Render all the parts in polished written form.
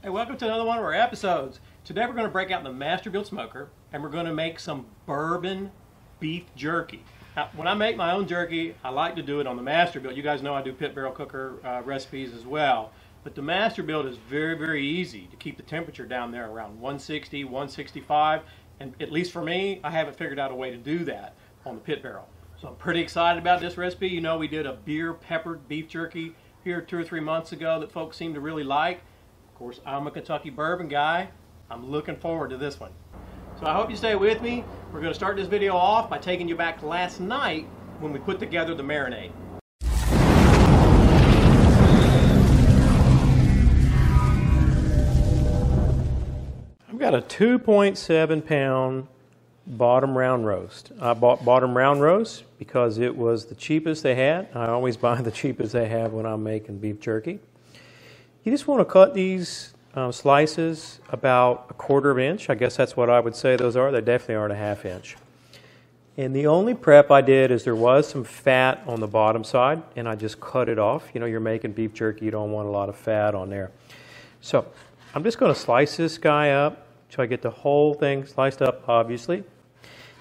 Hey, welcome to another one of our episodes. Today we're going to break out the Masterbuilt smoker and we're going to make some bourbon beef jerky. Now, when I make my own jerky, I like to do it on the Masterbuilt. You guys know I do pit barrel cooker recipes as well. But the Masterbuilt is very easy to keep the temperature down there around 160, 165. And at least for me, I haven't figured out a way to do that on the pit barrel. So I'm pretty excited about this recipe. You know, we did a beer peppered beef jerky here 2 or 3 months ago that folks seem to really like. Of course, I'm a Kentucky bourbon guy. I'm looking forward to this one. So I hope you stay with me. We're going to start this video off by taking you back to last night when we put together the marinade. I've got a 2.7 pound bottom round roast. I bought bottom round roast because it was the cheapest they had. I always buy the cheapest they have when I'm making beef jerky. You just want to cut these slices about 1/4 inch. I guess that's what I would say those are. They definitely aren't a 1/2 inch. And the only prep I did is there was some fat on the bottom side, and I just cut it off. You know, you're making beef jerky, you don't want a lot of fat on there. So I'm just going to slice this guy up so I get the whole thing sliced up, obviously.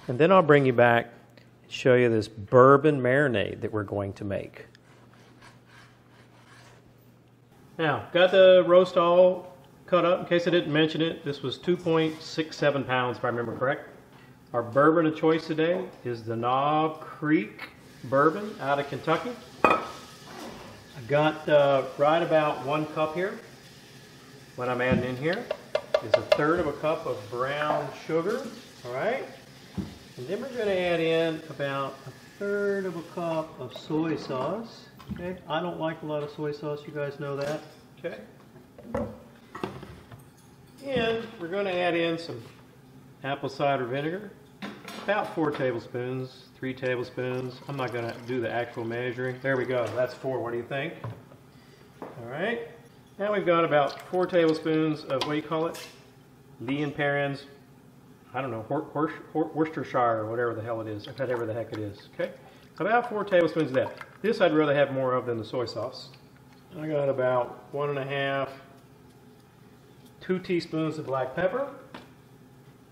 And then I'll bring you back and show you this bourbon marinade that we're going to make. Now, got the roast all cut up. In case I didn't mention it, this was 2.67 pounds if I remember correct. Our bourbon of choice today is the Knob Creek bourbon out of Kentucky. I got right about 1 cup here. What I'm adding in here is 1/3 cup of brown sugar. All right. And then we're going to add in about 1/3 cup of soy sauce. Okay, I don't like a lot of soy sauce, you guys know that. Okay. And we're going to add in some apple cider vinegar, about 4 tablespoons, 3 tablespoons. I'm not going to do the actual measuring. There we go, that's 4. What do you think? All right. Now we've got about 4 tablespoons of, what do you call it? Lea & Perrins, I don't know, Worcestershire or whatever the hell it is, whatever the heck it is. Okay. About 4 tablespoons of that. This I'd rather have more of than the soy sauce. I got about 1 1/2, 2 teaspoons of black pepper.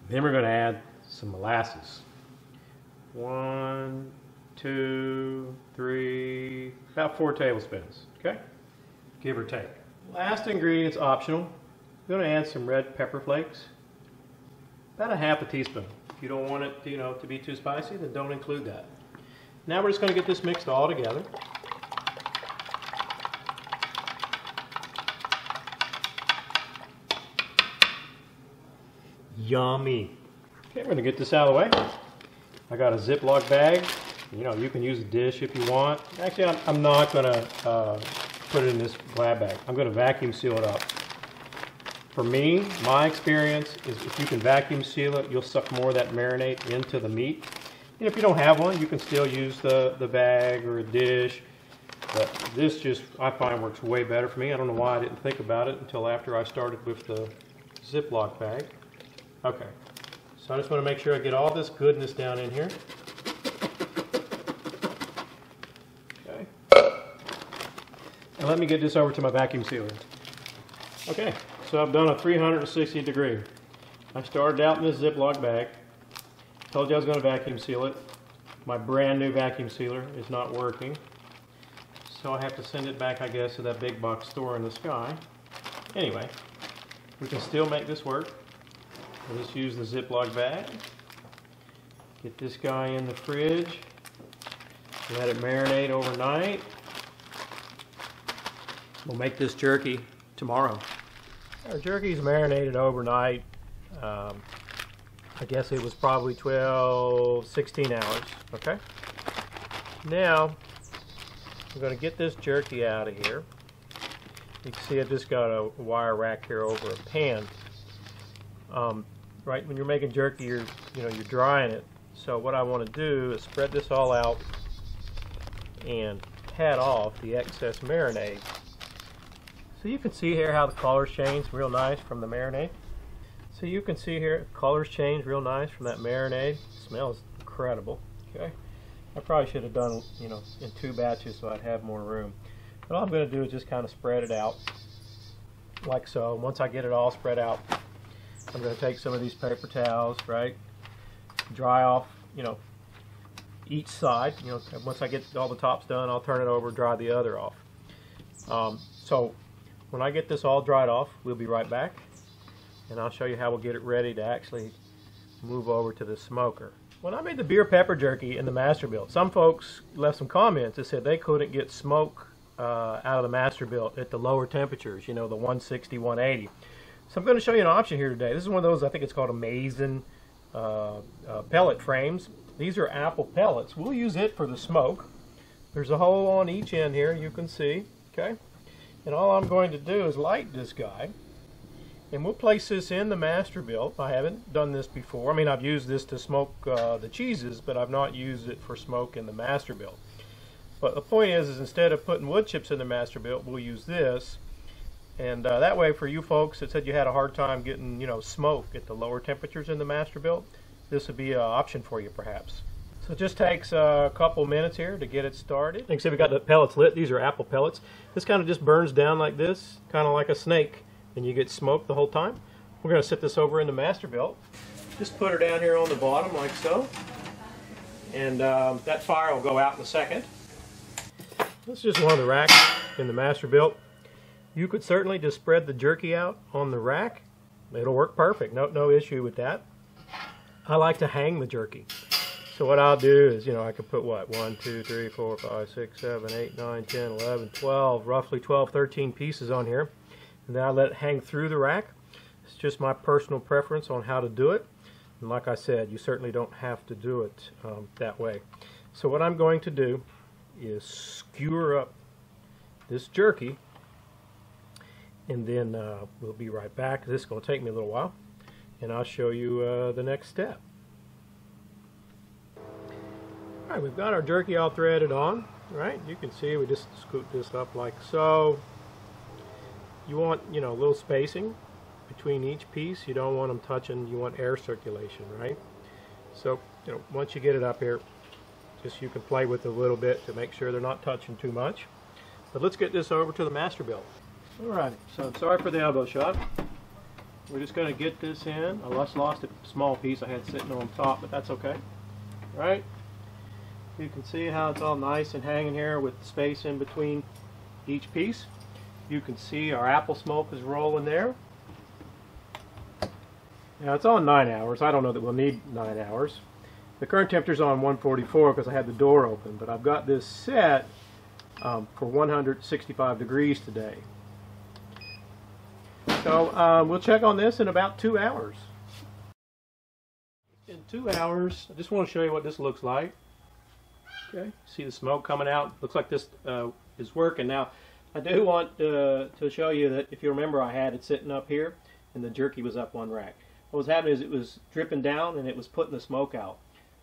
Then we're going to add some molasses. 1, 2, 3, about 4 tablespoons. Okay, give or take. Last ingredient's optional. I'm going to add some red pepper flakes. About 1/2 teaspoon. If you don't want it, to be too spicy, then don't include that. Now we're just going to get this mixed all together. Yummy. Okay, we're going to get this out of the way. I got a Ziploc bag. You can use a dish if you want. Actually, I'm not going to put it in this Glad bag. I'm going to vacuum seal it up. For me, my experience is if you can vacuum seal it, you'll suck more of that marinade into the meat. And if you don't have one, you can still use the bag or a dish. But this just, I find, works way better for me. I don't know why I didn't think about it until after I started with the Ziploc bag. Okay, so I just want to make sure I get all this goodness down in here. Okay. And let me get this over to my vacuum sealer. Okay, so I've done a 360 degree. I started out in this Ziploc bag. Told you I was going to vacuum seal it. My brand new vacuum sealer is not working. So I have to send it back, I guess, to that big box store in the sky. Anyway, we can still make this work. We'll just use the Ziploc bag. Get this guy in the fridge. Let it marinate overnight. We'll make this jerky tomorrow. Our jerky's marinated overnight. I guess it was probably 12, 16 hours, okay? Now, we're going to get this jerky out of here. You can see I just got a wire rack here over a pan. Right when you're making jerky, you're drying it. So what I want to do is spread this all out and pat off the excess marinade. So you can see here how the colors change real nice from the marinade. So you can see here, colors change real nice from that marinade. It smells incredible. Okay, I probably should have done, in 2 batches so I'd have more room. But all I'm going to do is just kind of spread it out. like so. Once I get it all spread out, I'm going to take some of these paper towels, right? Dry off, each side. Once I get all the tops done, I'll turn it over, dry the other off. So when I get this all dried off, we'll be right back, and I'll show you how we'll get it ready to actually move over to the smoker. When I made the beer pepper jerky in the Masterbuilt, some folks left some comments that said they couldn't get smoke out of the Masterbuilt at the lower temperatures, the 160, 180. So I'm going to show you an option here today. This is one of those, I think it's called Amazon pellet frames. These are apple pellets. We'll use it for the smoke. There's a hole on each end here, you can see, okay? And all I'm going to do is light this guy, and we'll place this in the Masterbuilt. I haven't done this before. I mean, I've used this to smoke the cheeses, but I've not used it for smoke in the Masterbuilt. But the point is instead of putting wood chips in the Masterbuilt, we'll use this. And that way, for you folks that said you had a hard time getting, smoke at the lower temperatures in the Masterbuilt, this would be an option for you, perhaps. So it just takes a couple minutes here to get it started. You can see we got the pellets lit. These are apple pellets. This kind of just burns down like this, kind of like a snake, and you get smoke the whole time. We're going to set this over in the Masterbuilt. Just put her down here on the bottom like so, and that fire will go out in a second. This is just one of the racks in the Masterbuilt. You could certainly just spread the jerky out on the rack. It'll work perfect. No issue with that. I like to hang the jerky. So what I'll do is, I could put what? 1, 2, 3, 4, 5, 6, 7, 8, 9, 10, 11, 12, roughly 12, 13 pieces on here. And then I let it hang through the rack. It's just my personal preference on how to do it. And like I said, you certainly don't have to do it that way. So what I'm going to do is skewer up this jerky, and then we'll be right back. This is going to take me a little while, and I'll show you the next step. All right, we've got our jerky all threaded on, right? You can see we just scoop this up like so. You want, a little spacing between each piece. You don't want them touching. You want air circulation, right? So, once you get it up here, just you can play with it a little bit to make sure they're not touching too much. But let's get this over to the Masterbuilt. Alright, so sorry for the elbow shot. We're just going to get this in. I just lost a small piece I had sitting on top, but that's okay. Right? You can see how it's all nice and hanging here with the space in between each piece. You can see our apple smoke is rolling there. Now it's on 9 hours. I don't know that we'll need 9 hours. The current temperature is on 144 because I had the door open, but I've got this set for 165 degrees today. So we'll check on this in about 2 hours. In 2 hours, I just want to show you what this looks like. Okay, see the smoke coming out. Looks like this is working. Now, I do want to show you that if you remember, I had it sitting up here, and the jerky was up one rack. What was happening is it was dripping down, and it was putting the smoke out.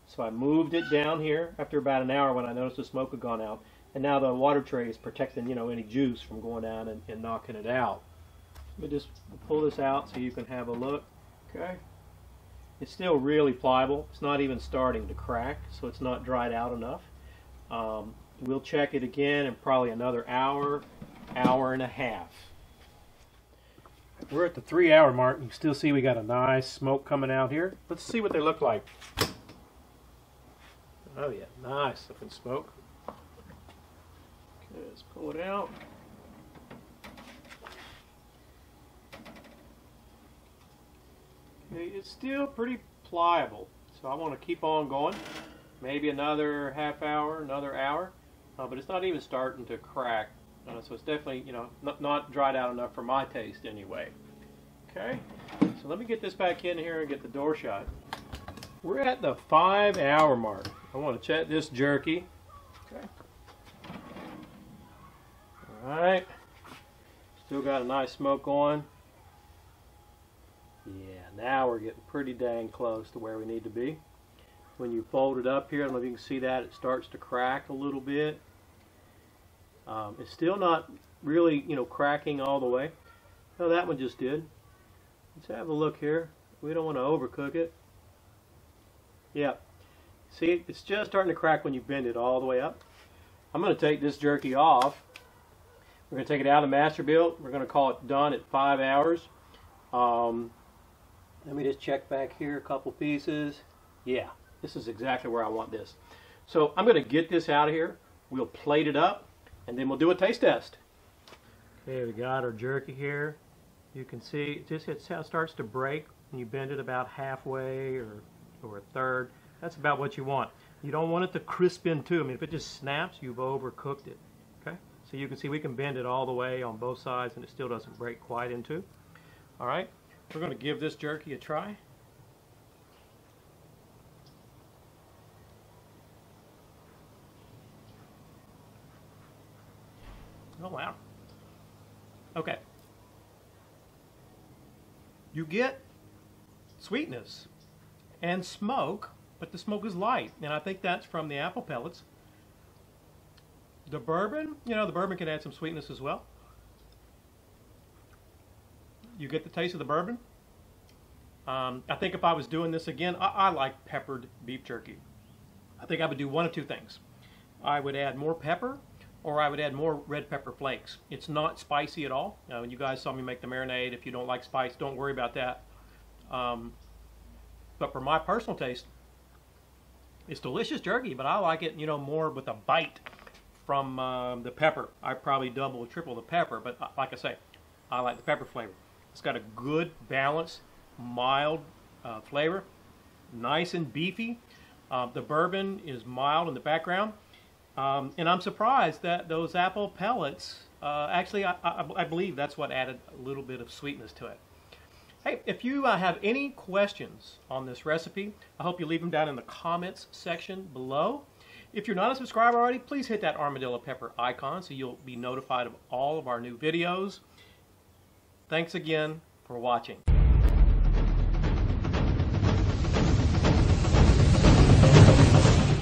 So I moved it down here after about an hour when I noticed the smoke had gone out, and now the water tray is protecting, any juice from going down and knocking it out. Let me just pull this out so you can have a look. Okay. It's still really pliable. It's not even starting to crack, so it's not dried out enough. We'll check it again in probably another hour, hour and a half. We're at the 3 hour mark. You can still see we got a nice smoke coming out here. Let's see what they look like. Oh yeah, nice looking smoke. Okay, let's pull it out. Okay, it's still pretty pliable, so I want to keep on going. Maybe another half hour, another hour, but it's not even starting to crack. So it's definitely, not dried out enough for my taste anyway. Okay, so let me get this back in here and get the door shut. We're at the 5 hour mark. I want to check this jerky. Okay. All right. Still got a nice smoke going. Yeah, now we're getting pretty dang close to where we need to be. When you fold it up here, I don't know if you can see that, it starts to crack a little bit. It's still not really, cracking all the way. Oh, that one just did. Let's have a look here. We don't want to overcook it. Yeah. See, it's just starting to crack when you bend it all the way up. I'm going to take this jerky off. We're going to take it out of the master build. We're going to call it done at 5 hours. Let me just check back here a couple pieces. Yeah, this is exactly where I want this. So I'm going to get this out of here. We'll plate it up, and then we'll do a taste test. Okay, we got our jerky here. You can see it starts to break when you bend it about halfway or a third. That's about what you want. You don't want it to crisp in too. I mean, if it just snaps, you've overcooked it. Okay, so you can see we can bend it all the way on both sides, and it still doesn't break quite in two. All right, we're going to give this jerky a try. Oh wow. Okay. You get sweetness and smoke, but the smoke is light, and I think that's from the apple pellets. The bourbon, you know, the bourbon can add some sweetness as well. You get the taste of the bourbon. I think if I was doing this again, I like peppered beef jerky. I think I would do one of two things. I would add more pepper, or I would add more red pepper flakes. It's not spicy at all. You guys saw me make the marinade. If you don't like spice, don't worry about that. But for my personal taste, it's delicious jerky, but I like it, you know, more with a bite from the pepper. I probably double or triple the pepper, but like I say, I like the pepper flavor. It's got a good balance, mild flavor, nice and beefy. The bourbon is mild in the background. And I'm surprised that those apple pellets, actually I believe that's what added a little bit of sweetness to it. Hey, if you have any questions on this recipe, I hope you leave them down in the comments section below. If you're not a subscriber already, please hit that armadillo pepper icon so you'll be notified of all of our new videos. Thanks again for watching.